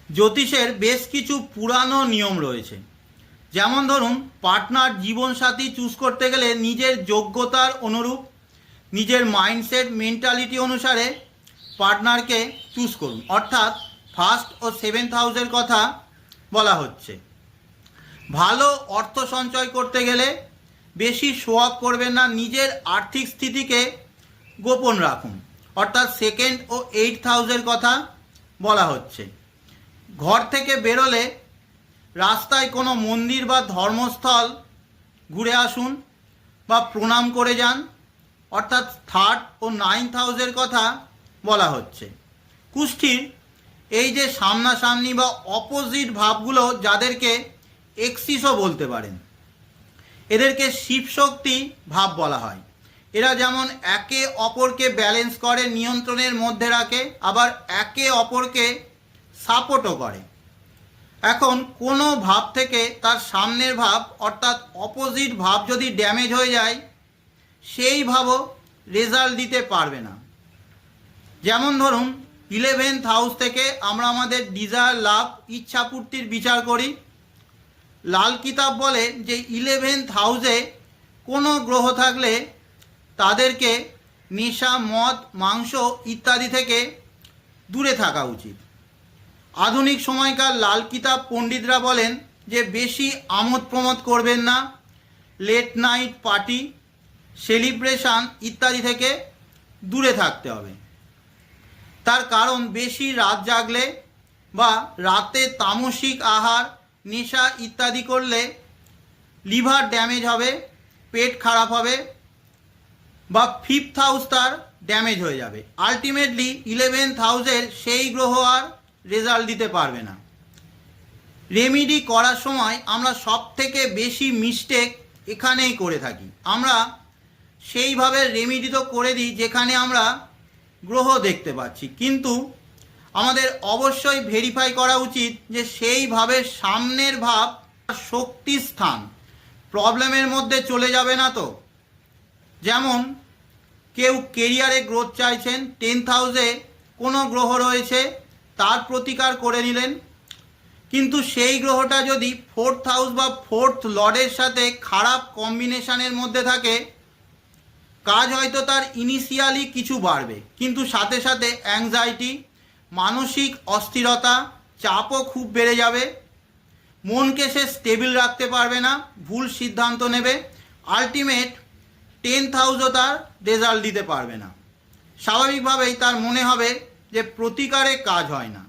জ্যোতিষের বেশ কিছু পুরানো নিয়ম রয়েছে। যেমন ধরুন, পার্টনার জীবনসাথী চুজ করতে গেলে নিজের যোগ্যতার অনুরূপ, নিজের মাইন্ডসেট মেন্টালিটি অনুসারে পার্টনারকে চুজ করুন। অর্থাৎ ফার্স্ট ও সেভেন্থ হাউসের কথা বলা হচ্ছে। ভালো অর্থ সঞ্চয় করতে গেলে বেশি শো অফ করবেন না, নিজের আর্থিক স্থিতিকে গোপন রাখুন। অর্থাৎ সেকেন্ড ও এইথ হাউসের কথা বলা হচ্ছে। ঘর থেকে বেরোলে রাস্তায় কোনো মন্দির বা ধর্মস্থল ঘুরে আসুন বা প্রণাম করে যান। অর্থাৎ থার্ড ও নাইন্থ হাউসের কথা বলা হচ্ছে। কুষ্ঠির এই যে সামনাসামনি বা অপোজিট ভাবগুলো, যাদেরকে এক্সিসও বলতে পারেন, এদেরকে শিবশক্তি ভাব বলা হয়। এরা যেমন একে অপরকে ব্যালেন্স করে, নিয়ন্ত্রণের মধ্যে রাখে, আবার একে অপরকে সাপোর্টও করে। এখন কোনো ভাব থেকে তার সামনের ভাব অর্থাৎ অপোজিট ভাব যদি ড্যামেজ হয়ে যায়, সেই ভাবও রেজাল্ট দিতে পারবে না। যেমন ধরুন, 11th হাউস থেকে আমরা আমাদের ডিজায়ার, লাভ, ইচ্ছাপূর্তির বিচার করি। লাল কিতাব বলে যে 11th হাউসে কোনো গ্রহ থাকলে তাদেরকে নেশা, মদ, মাংস ইত্যাদি থেকে দূরে থাকা উচিত। আধুনিক সময়কার লাল কিতাব পণ্ডিতরা বলেন যে বেশি আমোদ প্রমোদ করবেন না, লেট নাইট পার্টি, সেলিব্রেশন ইত্যাদি থেকে দূরে থাকতে হবে। তার কারণ বেশি রাত জাগলে বা রাতে তামসিক আহার, নেশা ইত্যাদি করলে লিভার ড্যামেজ হবে, পেট খারাপ হবে বা 5th হাউস তার ড্যামেজ হয়ে যাবে। আলটিমেটলি 11th হাউসের সেই গ্রহ আর রেজাল্ট দিতে পারবে না। রেমিডি করার সময় আমরা সব থেকে বেশি মিস্টেক এখানেই করে থাকি। আমরা সেইভাবে রেমিডি তো করে দিই যেখানে আমরা গ্রহ দেখতে পাচ্ছি, কিন্তু আমাদের অবশ্যই ভেরিফাই করা উচিত যে সেইভাবে সামনের ভাব শক্তি স্থান প্রবলেমের মধ্যে চলে যাবে না তো। যেমন কেউ কেরিয়ারে গ্রোথ চাইছেন, 10th হাউসে কোনো গ্রহ রয়েছে, তার প্রতিকার করে নিলেন, কিন্তু সেই গ্রহটা যদি 4th হাউস বা 4th লর্ডের সাথে খারাপ কম্বিনেশনের মধ্যে থাকে, কাজ হয়তো তার ইনিশিয়ালি কিছু বাড়বে, কিন্তু সাথে সাথে অ্যাংজাইটি, মানসিক অস্থিরতা, চাপও খুব বেড়ে যাবে। মনকে সে স্টেবল রাখতে পারবে না, ভুল সিদ্ধান্ত নেবে। আলটিমেট 10th হাউসও তার রেজাল্ট দিতে পারবে না। স্বাভাবিকভাবেই তার মনে হবে যে প্রতিকারে কাজ হয় না।